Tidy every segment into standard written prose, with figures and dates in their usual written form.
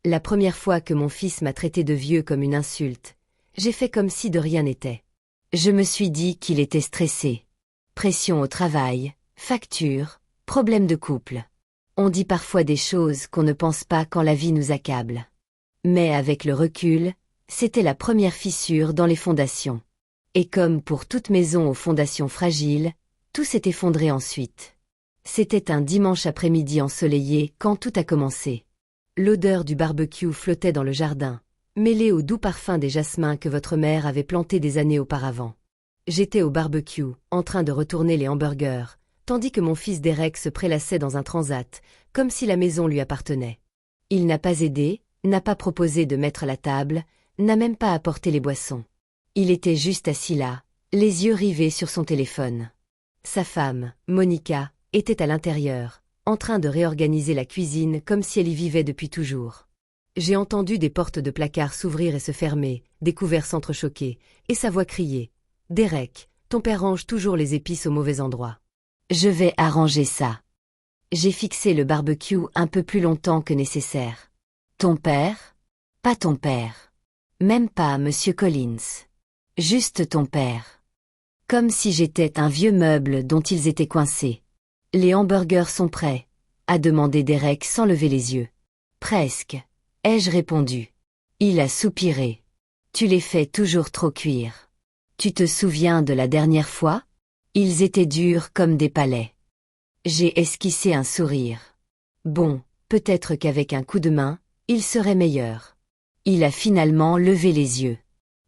La première fois que mon fils m'a traité de vieux comme une insulte, j'ai fait comme si de rien n'était. Je me suis dit qu'il était stressé. Pression au travail, factures, problèmes de couple. On dit parfois des choses qu'on ne pense pas quand la vie nous accable. Mais avec le recul, c'était la première fissure dans les fondations. Et comme pour toute maison aux fondations fragiles, tout s'est effondré ensuite. C'était un dimanche après-midi ensoleillé quand tout a commencé. L'odeur du barbecue flottait dans le jardin, mêlée au doux parfum des jasmins que votre mère avait plantés des années auparavant. J'étais au barbecue, en train de retourner les hamburgers, tandis que mon fils Derek se prélassait dans un transat, comme si la maison lui appartenait. Il n'a pas aidé, n'a pas proposé de mettre la table, n'a même pas apporté les boissons. Il était juste assis là, les yeux rivés sur son téléphone. Sa femme, Monica, était à l'intérieur, en train de réorganiser la cuisine comme si elle y vivait depuis toujours. J'ai entendu des portes de placard s'ouvrir et se fermer, des couverts s'entrechoquer, et sa voix crier. « Derek, ton père range toujours les épices au mauvais endroit. » « Je vais arranger ça. » J'ai fixé le barbecue un peu plus longtemps que nécessaire. « Ton père ? Pas ton père. Même pas Monsieur Collins. Juste ton père. » Comme si j'étais un vieux meuble dont ils étaient coincés. « Les hamburgers sont prêts ?» a demandé Derek sans lever les yeux. « Presque, » ai-je répondu. Il a soupiré. « Tu les fais toujours trop cuire. Tu te souviens de la dernière fois ? Ils étaient durs comme des palets. » J'ai esquissé un sourire. Bon, peut-être qu'avec un coup de main, il serait meilleur. Il a finalement levé les yeux.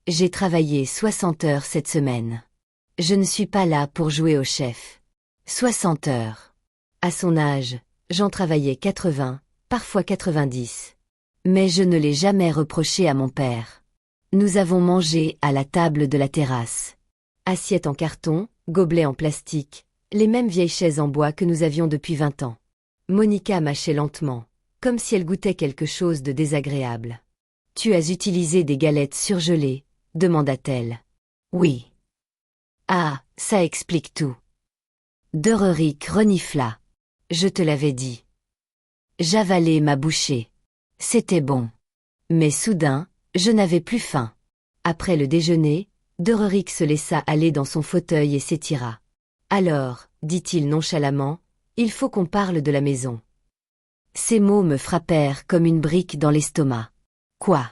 J'ai travaillé 60 heures cette semaine. Je ne suis pas là pour jouer au chef. 60 heures. À son âge, j'en travaillais 80, parfois 90. Mais je ne l'ai jamais reproché à mon père. Nous avons mangé à la table de la terrasse. Assiette en carton, gobelets en plastique, les mêmes vieilles chaises en bois que nous avions depuis 20 ans. Monica mâchait lentement, comme si elle goûtait quelque chose de désagréable. « Tu as utilisé des galettes surgelées ?» demanda-t-elle. « Oui. »« Ah, ça explique tout. » Dererick renifla. « Je te l'avais dit. » J'avalai ma bouchée. C'était bon. Mais soudain, je n'avais plus faim. Après le déjeuner, Dererick se laissa aller dans son fauteuil et s'étira. « Alors, dit-il nonchalamment, il faut qu'on parle de la maison. » Ces mots me frappèrent comme une brique dans l'estomac. « Quoi ?»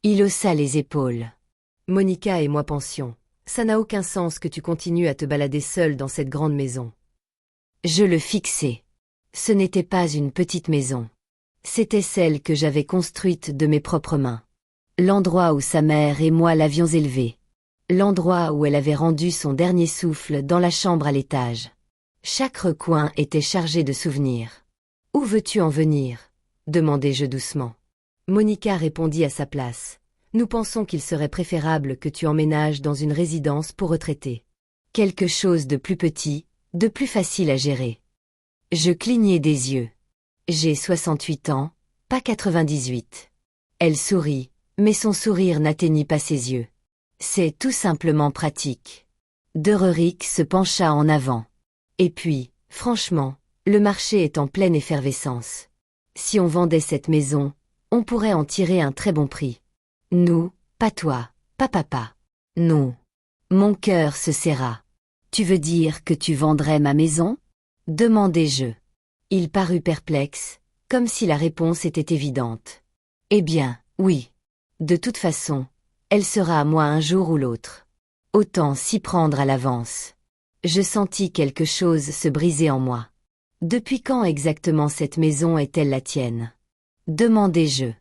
Il haussa les épaules. « Monica et moi pensions. Ça n'a aucun sens que tu continues à te balader seule dans cette grande maison. » Je le fixai. Ce n'était pas une petite maison. C'était celle que j'avais construite de mes propres mains. L'endroit où sa mère et moi l'avions élevée. L'endroit où elle avait rendu son dernier souffle dans la chambre à l'étage. Chaque recoin était chargé de souvenirs. « Où veux-tu en venir ?» demandai-je doucement. Monica répondit à sa place. « Nous pensons qu'il serait préférable que tu emménages dans une résidence pour retraités. Quelque chose de plus petit, de plus facile à gérer. » Je clignai des yeux. J'ai 68 ans, pas 98. Elle sourit, mais son sourire n'atteignit pas ses yeux. C'est tout simplement pratique. Dererick se pencha en avant. Et puis, franchement, le marché est en pleine effervescence. Si on vendait cette maison, on pourrait en tirer un très bon prix. Nous, pas toi, pas papa. Non. Mon cœur se serra. Tu veux dire que tu vendrais ma maison ? Demandai-je. Il parut perplexe, comme si la réponse était évidente. Eh bien, oui. De toute façon, elle sera à moi un jour ou l'autre. Autant s'y prendre à l'avance. Je sentis quelque chose se briser en moi. Depuis quand exactement cette maison est-elle la tienne ? Demandai-je.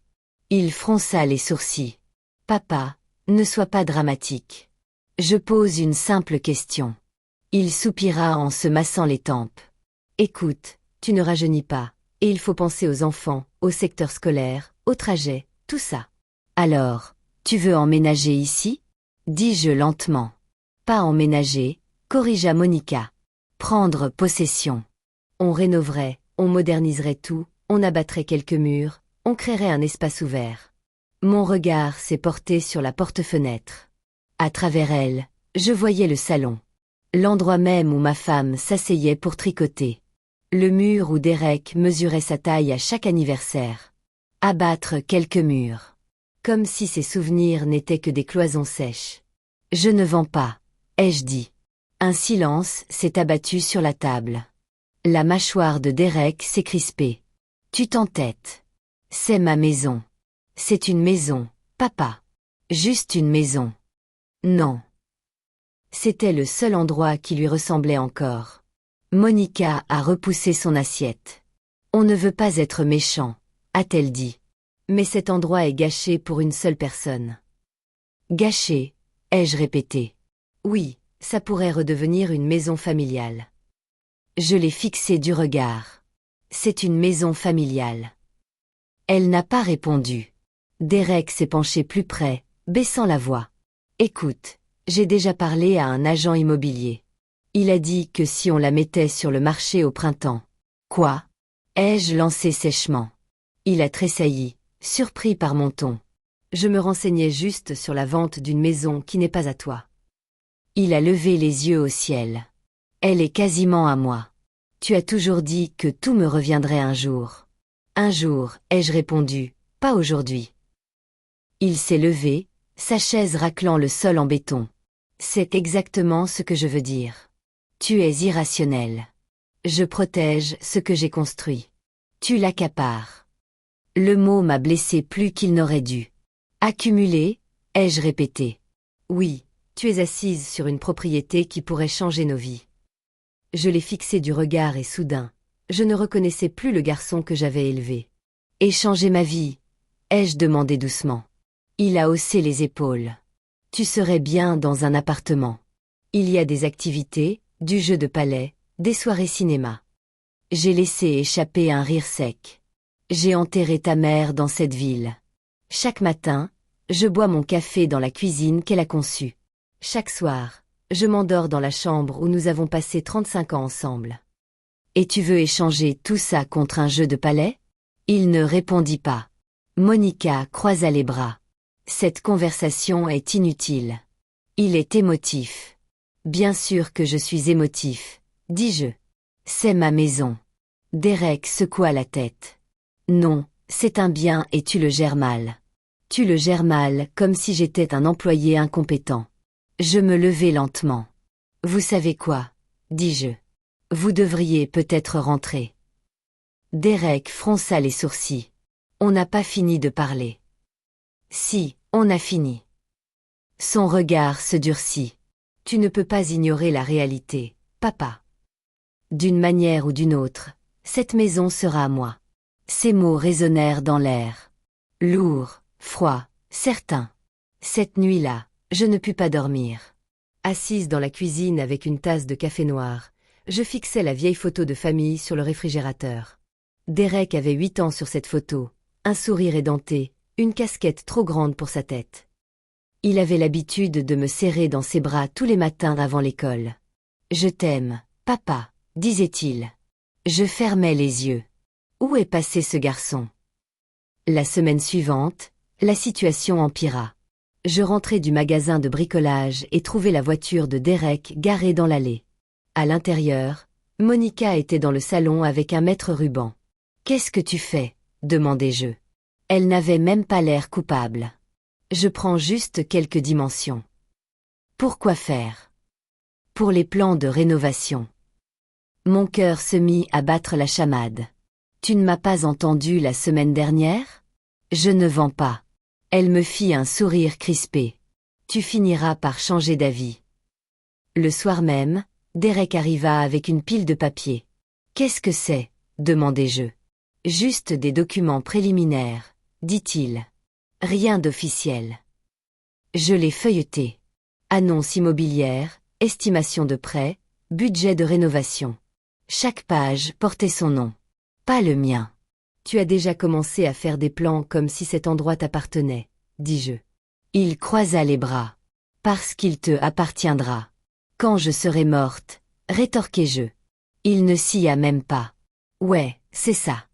Il fronça les sourcils. Papa, ne sois pas dramatique. Je pose une simple question. Il soupira en se massant les tempes. Écoute, tu ne rajeunis pas, et il faut penser aux enfants, au secteur scolaire, au trajet, tout ça. Alors, tu veux emménager ici ? Dis-je lentement. Pas emménager, corrigea Monica. Prendre possession. On rénoverait, on moderniserait tout, on abattrait quelques murs, on créerait un espace ouvert. Mon regard s'est porté sur la porte-fenêtre. À travers elle, je voyais le salon. L'endroit même où ma femme s'asseyait pour tricoter. Le mur où Derek mesurait sa taille à chaque anniversaire. Abattre quelques murs. Comme si ces souvenirs n'étaient que des cloisons sèches. Je ne vends pas, ai-je dit. Un silence s'est abattu sur la table. La mâchoire de Derek s'est crispée. Tu t'entêtes. C'est ma maison. C'est une maison, papa. Juste une maison. Non. C'était le seul endroit qui lui ressemblait encore. Monica a repoussé son assiette. On ne veut pas être méchant, a-t-elle dit. Mais cet endroit est gâché pour une seule personne. Gâché, ai-je répété. Oui, ça pourrait redevenir une maison familiale. Je l'ai fixé du regard. C'est une maison familiale. Elle n'a pas répondu. Derek s'est penché plus près, baissant la voix. Écoute, j'ai déjà parlé à un agent immobilier. Il a dit que si on la mettait sur le marché au printemps. Quoi? Ai-je lancé sèchement. Il a tressailli, surpris par mon ton. Je me renseignais juste sur la vente d'une maison qui n'est pas à toi. Il a levé les yeux au ciel. Elle est quasiment à moi. Tu as toujours dit que tout me reviendrait un jour. Un jour, ai-je répondu, pas aujourd'hui. Il s'est levé, sa chaise raclant le sol en béton. C'est exactement ce que je veux dire. Tu es irrationnel. Je protège ce que j'ai construit. Tu l'accapares. Le mot m'a blessé plus qu'il n'aurait dû. Accumuler, ai-je répété. Oui, tu es assise sur une propriété qui pourrait changer nos vies. Je l'ai fixé du regard et soudain, je ne reconnaissais plus le garçon que j'avais élevé. Et changer ma vie, ai-je demandé doucement. Il a haussé les épaules. Tu serais bien dans un appartement. Il y a des activités, du jeu de palais, des soirées cinéma. J'ai laissé échapper un rire sec. J'ai enterré ta mère dans cette ville. Chaque matin, je bois mon café dans la cuisine qu'elle a conçue. Chaque soir, je m'endors dans la chambre où nous avons passé 35 ans ensemble. Et tu veux échanger tout ça contre un jeu de palais? Il ne répondit pas. Monica croisa les bras. Cette conversation est inutile. Il est émotif. Bien sûr que je suis émotif, dis-je. C'est ma maison. Derek secoua la tête. Non, c'est un bien et tu le gères mal. Tu le gères mal comme si j'étais un employé incompétent. Je me levai lentement. Vous savez quoi? dis-je. Vous devriez peut-être rentrer. Derek fronça les sourcils. On n'a pas fini de parler. Si, on a fini. Son regard se durcit. Tu ne peux pas ignorer la réalité, papa. D'une manière ou d'une autre, cette maison sera à moi. Ces mots résonnèrent dans l'air. Lourd, froid, certain. Cette nuit-là, je ne pus pas dormir. Assise dans la cuisine avec une tasse de café noir, je fixais la vieille photo de famille sur le réfrigérateur. Derek avait 8 ans sur cette photo, un sourire édenté, une casquette trop grande pour sa tête. Il avait l'habitude de me serrer dans ses bras tous les matins avant l'école. « Je t'aime, papa », disait-il. Je fermais les yeux. Où est passé ce garçon? La semaine suivante, la situation empira. Je rentrais du magasin de bricolage et trouvai la voiture de Derek garée dans l'allée. À l'intérieur, Monica était dans le salon avec un mètre ruban. « Qu'est-ce que tu fais ?» demandai-je. Elle n'avait même pas l'air coupable. Je prends juste quelques dimensions. Pourquoi faire? Pour les plans de rénovation. Mon cœur se mit à battre la chamade. Tu ne m'as pas entendu la semaine dernière? Je ne vends pas. Elle me fit un sourire crispé. Tu finiras par changer d'avis. Le soir même, Derek arriva avec une pile de papier. Qu'est-ce que c'est? demandai-je. Juste des documents préliminaires, dit-il. Rien d'officiel. Je les feuilletai. Annonce immobilière, estimation de prêt, budget de rénovation. Chaque page portait son nom. Pas le mien. Tu as déjà commencé à faire des plans comme si cet endroit t'appartenait, dis-je. Il croisa les bras. Parce qu'il te appartiendra. Quand je serai morte, rétorquai-je. Il ne s'y a même pas. Ouais, c'est ça.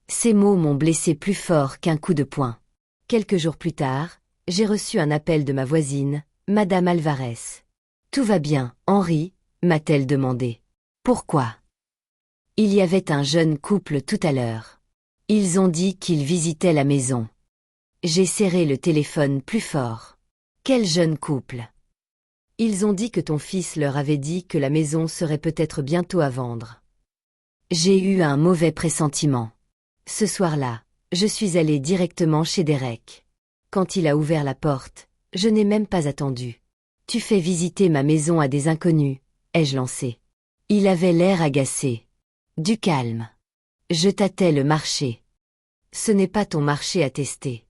Ces mots m'ont blessé plus fort qu'un coup de poing. Quelques jours plus tard, j'ai reçu un appel de ma voisine, Madame Alvarez. Tout va bien, Henri, m'a-t-elle demandé. Pourquoi? Il y avait un jeune couple tout à l'heure. Ils ont dit qu'ils visitaient la maison. J'ai serré le téléphone plus fort. Quel jeune couple! Ils ont dit que ton fils leur avait dit que la maison serait peut-être bientôt à vendre. J'ai eu un mauvais pressentiment. Ce soir-là, je suis allée directement chez Derek. Quand il a ouvert la porte, je n'ai même pas attendu. Tu fais visiter ma maison à des inconnus, ai-je lancé. Il avait l'air agacé. Du calme. Je tâtais le marché. Ce n'est pas ton marché à tester.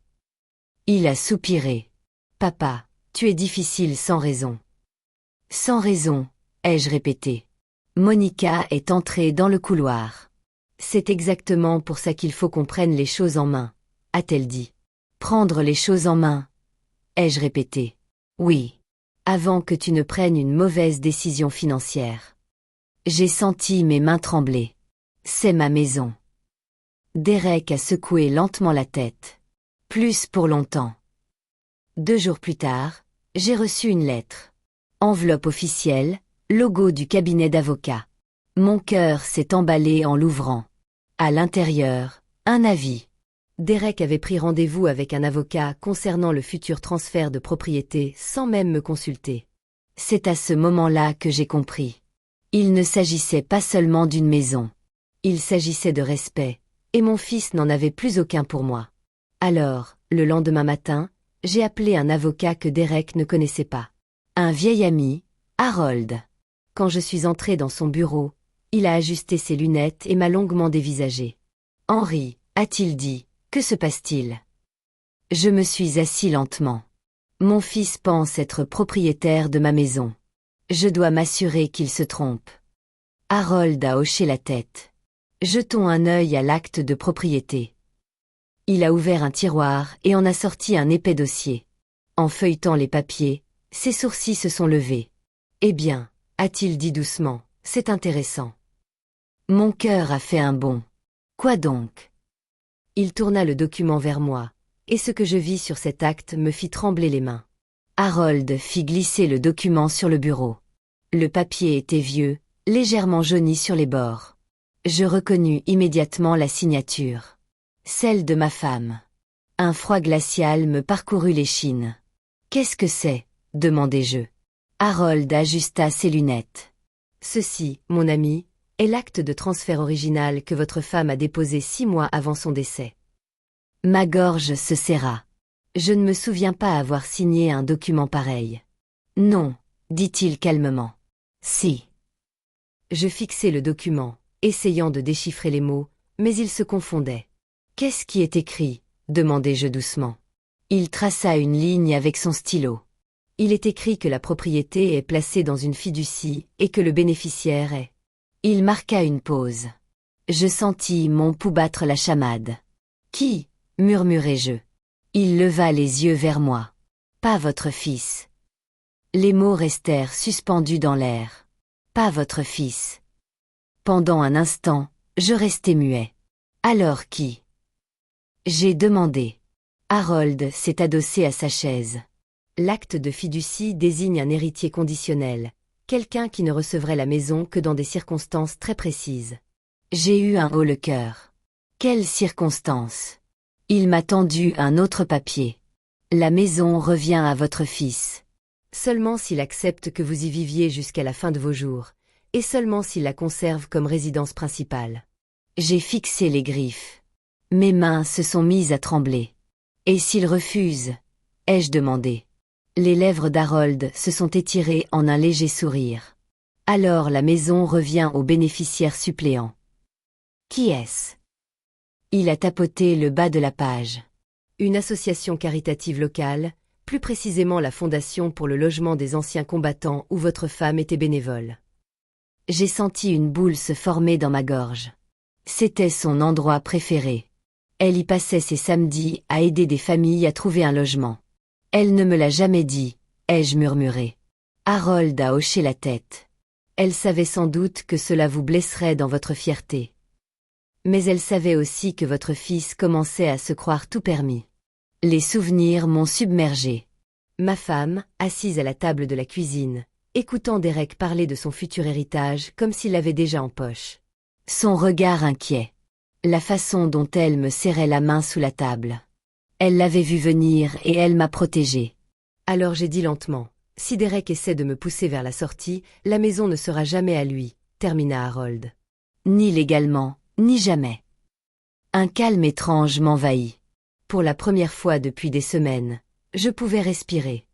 Il a soupiré. Papa, tu es difficile sans raison. Sans raison, ai-je répété. Monica est entrée dans le couloir. C'est exactement pour ça qu'il faut qu'on prenne les choses en main, a-t-elle dit. Prendre les choses en main, ai-je répété. Oui. Avant que tu ne prennes une mauvaise décision financière. J'ai senti mes mains trembler. C'est ma maison. Derek a secoué lentement la tête. Plus pour longtemps. 2 jours plus tard, j'ai reçu une lettre. Enveloppe officielle, logo du cabinet d'avocat. Mon cœur s'est emballé en l'ouvrant. À l'intérieur, un avis. Derek avait pris rendez-vous avec un avocat concernant le futur transfert de propriété sans même me consulter. C'est à ce moment-là que j'ai compris. Il ne s'agissait pas seulement d'une maison. Il s'agissait de respect, et mon fils n'en avait plus aucun pour moi. Alors, le lendemain matin, j'ai appelé un avocat que Derek ne connaissait pas. Un vieil ami, Harold. Quand je suis entrée dans son bureau, il a ajusté ses lunettes et m'a longuement dévisagé. « Henry, a-t-il dit, que se passe-t-il » Je me suis assis lentement. Mon fils pense être propriétaire de ma maison. Je dois m'assurer qu'il se trompe. Harold a hoché la tête. Jetons un œil à l'acte de propriété. Il a ouvert un tiroir et en a sorti un épais dossier. En feuilletant les papiers, ses sourcils se sont levés. Eh bien, a-t-il dit doucement, c'est intéressant. Mon cœur a fait un bond. Quoi donc? Il tourna le document vers moi, et ce que je vis sur cet acte me fit trembler les mains. Harold fit glisser le document sur le bureau. Le papier était vieux, légèrement jauni sur les bords. Je reconnus immédiatement la signature. Celle de ma femme. Un froid glacial me parcourut l'échine. « Qu'est-ce que c'est » demandai-je. Harold ajusta ses lunettes. « Ceci, mon ami, est l'acte de transfert original que votre femme a déposé 6 mois avant son décès. » Ma gorge se serra. Je ne me souviens pas avoir signé un document pareil. « Non, » dit-il calmement. « Si. » Je fixai le document, essayant de déchiffrer les mots, mais ils se confondaient. « Qu'est-ce qui est écrit » demandai-je doucement. Il traça une ligne avec son stylo. Il est écrit que la propriété est placée dans une fiducie et que le bénéficiaire est. Il marqua une pause. Je sentis mon pouls battre la chamade. « Qui » murmurai-je. Il leva les yeux vers moi. « Pas votre fils. » Les mots restèrent suspendus dans l'air. « Pas votre fils. » Pendant un instant, je restai muet. « Alors qui » j'ai demandé. Harold s'est adossé à sa chaise. L'acte de fiducie désigne un héritier conditionnel, quelqu'un qui ne recevrait la maison que dans des circonstances très précises. J'ai eu un haut le cœur. Quelles circonstances? Il m'a tendu un autre papier. La maison revient à votre fils. Seulement s'il accepte que vous y viviez jusqu'à la fin de vos jours, et seulement s'il la conserve comme résidence principale. J'ai fixé les griffes. Mes mains se sont mises à trembler. Et s'il refuse? Ai-je demandé. Les lèvres d'Harold se sont étirées en un léger sourire. Alors la maison revient au bénéficiaire suppléant. Qui est-ce? Il a tapoté le bas de la page. Une association caritative locale, plus précisément la Fondation pour le logement des anciens combattants où votre femme était bénévole. J'ai senti une boule se former dans ma gorge. C'était son endroit préféré. Elle y passait ses samedis à aider des familles à trouver un logement. Elle ne me l'a jamais dit, ai-je murmuré. Harold a hoché la tête. Elle savait sans doute que cela vous blesserait dans votre fierté. Mais elle savait aussi que votre fils commençait à se croire tout permis. Les souvenirs m'ont submergé. Ma femme, assise à la table de la cuisine, écoutant Derek parler de son futur héritage comme s'il l'avait déjà en poche. Son regard inquiet. La façon dont elle me serrait la main sous la table. Elle l'avait vu venir et elle m'a protégée. Alors j'ai dit lentement, si Derek essaie de me pousser vers la sortie, la maison ne sera jamais à lui, termina Harold. Ni légalement, ni jamais. Un calme étrange m'envahit. Pour la première fois depuis des semaines, je pouvais respirer.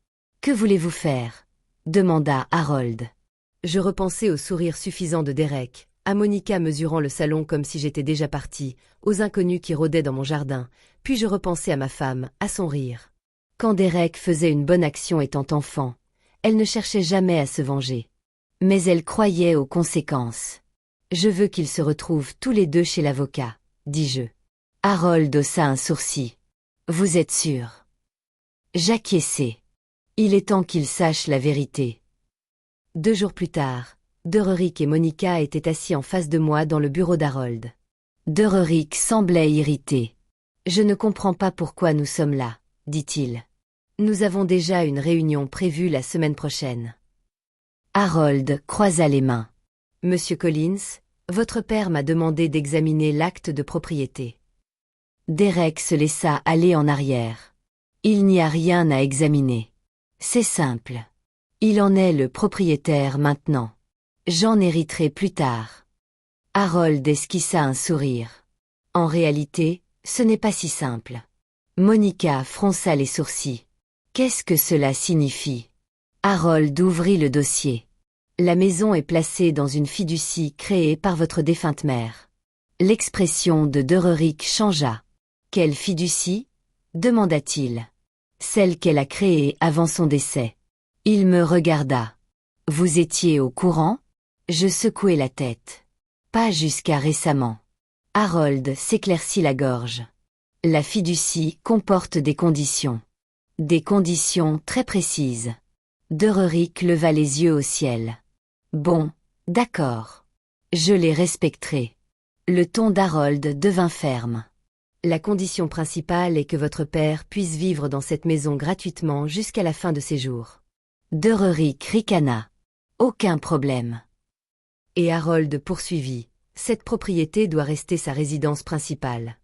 Que voulez-vous faire? Demanda Harold. Je repensais au sourire suffisant de Derek, à Monica mesurant le salon comme si j'étais déjà partie, aux inconnus qui rôdaient dans mon jardin, puis je repensais à ma femme, à son rire. Quand Derek faisait une bonne action étant enfant, elle ne cherchait jamais à se venger. Mais elle croyait aux conséquences. Je veux qu'ils se retrouvent tous les deux chez l'avocat, dis-je. Harold haussa un sourcil. Vous êtes sûr? J'acquiesçai. Il est temps qu'il sache la vérité. 2 jours plus tard, Dererick et Monica étaient assis en face de moi dans le bureau d'Harold. Dererick semblait irrité. Je ne comprends pas pourquoi nous sommes là, dit-il. Nous avons déjà une réunion prévue la semaine prochaine. Harold croisa les mains. Monsieur Collins, votre père m'a demandé d'examiner l'acte de propriété. Derek se laissa aller en arrière. Il n'y a rien à examiner. C'est simple. Il en est le propriétaire maintenant. J'en hériterai plus tard. Harold esquissa un sourire. En réalité, ce n'est pas si simple. Monica fronça les sourcils. Qu'est-ce que cela signifie? Harold ouvrit le dossier. La maison est placée dans une fiducie créée par votre défunte mère. L'expression de Dererick changea. Quelle fiducie? Demanda-t-il. Celle qu'elle a créée avant son décès. Il me regarda. Vous étiez au courant? Je secouai la tête. Pas jusqu'à récemment. Harold s'éclaircit la gorge. La fiducie comporte des conditions. Des conditions très précises. Dererick leva les yeux au ciel. Bon, d'accord. Je les respecterai. Le ton d'Harold devint ferme. La condition principale est que votre père puisse vivre dans cette maison gratuitement jusqu'à la fin de ses jours. Dererick ricana. Aucun problème. Et Harold poursuivit. Cette propriété doit rester sa résidence principale.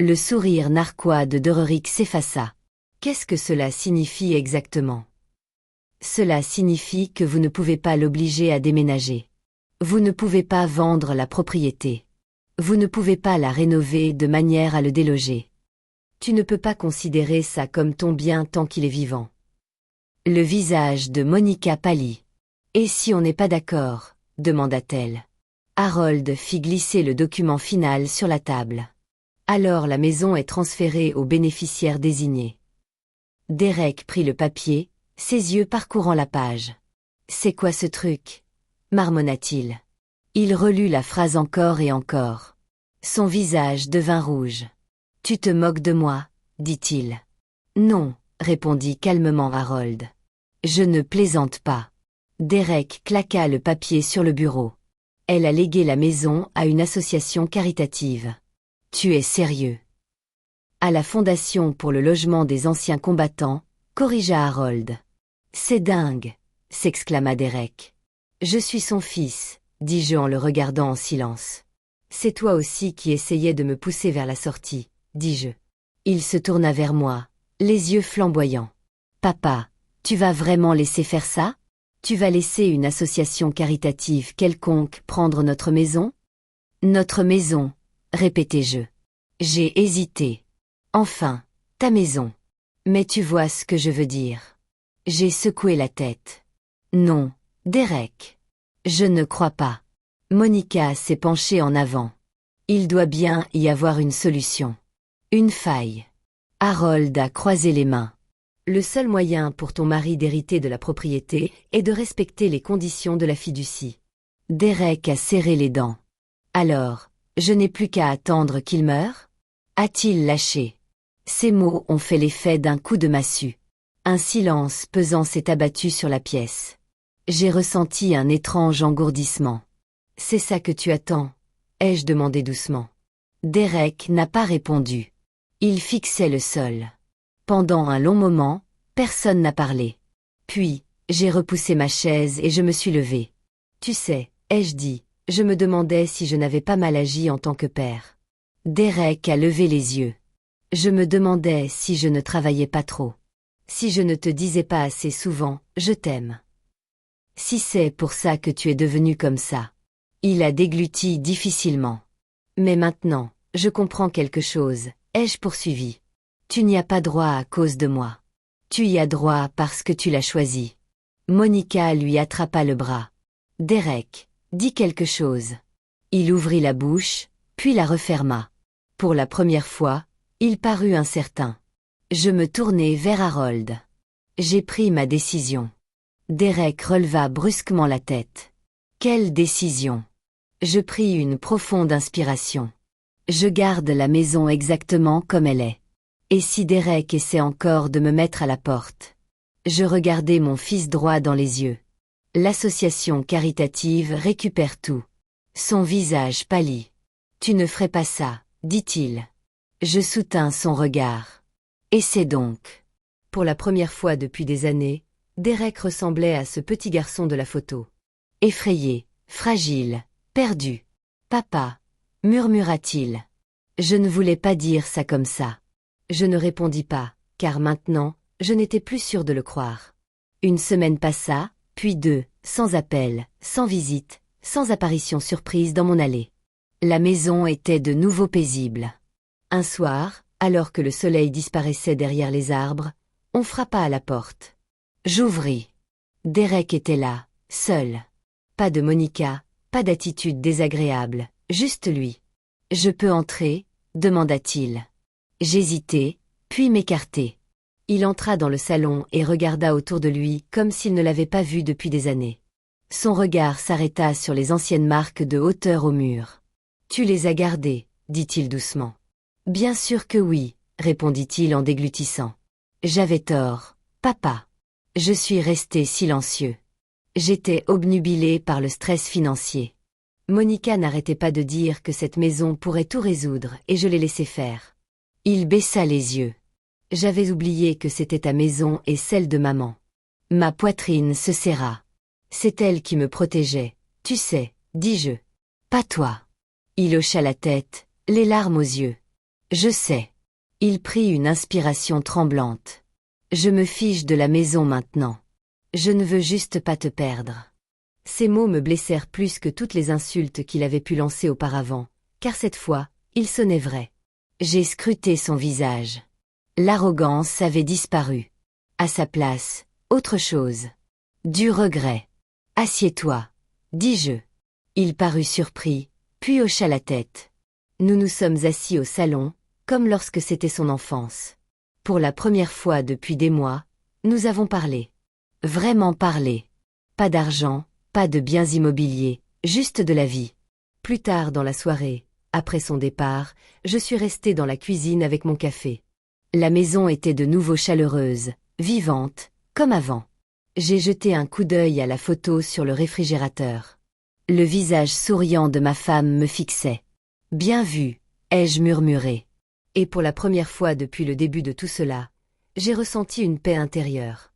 Le sourire narquois de Dererick s'effaça. Qu'est-ce que cela signifie exactement? Cela signifie que vous ne pouvez pas l'obliger à déménager. Vous ne pouvez pas vendre la propriété. Vous ne pouvez pas la rénover de manière à le déloger. Tu ne peux pas considérer ça comme ton bien tant qu'il est vivant. Le visage de Monica pâlit. Et si on n'est pas d'accord? Demanda-t-elle. Harold fit glisser le document final sur la table. Alors la maison est transférée au bénéficiaire désigné. Derek prit le papier, ses yeux parcourant la page. C'est quoi ce truc? Marmonna-t-il. Il relut la phrase encore et encore. Son visage devint rouge. Tu te moques de moi, dit-il. Non, répondit calmement Harold. Je ne plaisante pas. Derek claqua le papier sur le bureau. Elle a légué la maison à une association caritative. Tu es sérieux? À la Fondation pour le logement des anciens combattants, corrigea Harold. C'est dingue, s'exclama Derek. Je suis son fils, dis-je en le regardant en silence. C'est toi aussi qui essayais de me pousser vers la sortie, dis-je. Il se tourna vers moi, les yeux flamboyants. Papa, tu vas vraiment laisser faire ça? Tu vas laisser une association caritative quelconque prendre notre maison? Notre maison, répétai-je. J'ai hésité. Enfin, ta maison. Mais tu vois ce que je veux dire. J'ai secoué la tête. Non, Derek. Je ne crois pas. Monica s'est penchée en avant. Il doit bien y avoir une solution. Une faille. Harold a croisé les mains. Le seul moyen pour ton mari d'hériter de la propriété est de respecter les conditions de la fiducie. Derek a serré les dents. Alors, je n'ai plus qu'à attendre qu'il meure? A-t-il lâché? Ces mots ont fait l'effet d'un coup de massue. Un silence pesant s'est abattu sur la pièce. J'ai ressenti un étrange engourdissement. C'est ça que tu attends? Ai-je demandé doucement. Derek n'a pas répondu. Il fixait le sol. Pendant un long moment, personne n'a parlé. Puis, j'ai repoussé ma chaise et je me suis levée. Tu sais, ai-je dit, je me demandais si je n'avais pas mal agi en tant que père. Derek a levé les yeux. Je me demandais si je ne travaillais pas trop. Si je ne te disais pas assez souvent, je t'aime. Si c'est pour ça que tu es devenu comme ça. Il a dégluti difficilement. Mais maintenant, je comprends quelque chose, ai-je poursuivi. Tu n'y as pas droit à cause de moi. Tu y as droit parce que tu l'as choisi. Monica lui attrapa le bras. Derek, dis quelque chose. Il ouvrit la bouche, puis la referma. Pour la première fois, il parut incertain. Je me tournai vers Harold. J'ai pris ma décision. Derek releva brusquement la tête. Quelle décision? Je pris une profonde inspiration. Je garde la maison exactement comme elle est. Et si Derek essaie encore de me mettre à la porte? Je regardai mon fils droit dans les yeux. L'association caritative récupère tout. Son visage pâlit. Tu ne ferais pas ça, dit-il. Je soutins son regard. Essaie donc. Pour la première fois depuis des années, Derek ressemblait à ce petit garçon de la photo. Effrayé, fragile, perdu. Papa, murmura-t-il. Je ne voulais pas dire ça comme ça. Je ne répondis pas, car maintenant, je n'étais plus sûre de le croire. Une semaine passa, puis deux, sans appel, sans visite, sans apparition surprise dans mon allée. La maison était de nouveau paisible. Un soir, alors que le soleil disparaissait derrière les arbres, on frappa à la porte. J'ouvris. Derek était là, seul. Pas de Monica, pas d'attitude désagréable, juste lui. « Je peux entrer ?» demanda-t-il. J'hésitai, puis m'écartai. Il entra dans le salon et regarda autour de lui comme s'il ne l'avait pas vu depuis des années. Son regard s'arrêta sur les anciennes marques de hauteur au mur. « Tu les as gardées ?» dit-il doucement. « Bien sûr que oui », répondit-il en déglutissant. « J'avais tort, papa. » Je suis resté silencieux. J'étais obnubilé par le stress financier. Monica n'arrêtait pas de dire que cette maison pourrait tout résoudre et je l'ai laissé faire. Il baissa les yeux. J'avais oublié que c'était ta maison et celle de maman. Ma poitrine se serra. C'est elle qui me protégeait, tu sais, dis-je. Pas toi. Il hocha la tête, les larmes aux yeux. Je sais. Il prit une inspiration tremblante. Je me fiche de la maison maintenant. Je ne veux juste pas te perdre. Ces mots me blessèrent plus que toutes les insultes qu'il avait pu lancer auparavant, car cette fois, ils sonnaient vrais. J'ai scruté son visage. L'arrogance avait disparu. À sa place, autre chose. Du regret. Assieds-toi, dis-je. Il parut surpris, puis hocha la tête. Nous nous sommes assis au salon, comme lorsque c'était son enfance. Pour la première fois depuis des mois, nous avons parlé. Vraiment parlé. Pas d'argent, pas de biens immobiliers, juste de la vie. Plus tard dans la soirée, après son départ, je suis restée dans la cuisine avec mon café. La maison était de nouveau chaleureuse, vivante, comme avant. J'ai jeté un coup d'œil à la photo sur le réfrigérateur. Le visage souriant de ma femme me fixait. « Bien vu », ai-je murmuré. Et pour la première fois depuis le début de tout cela, j'ai ressenti une paix intérieure.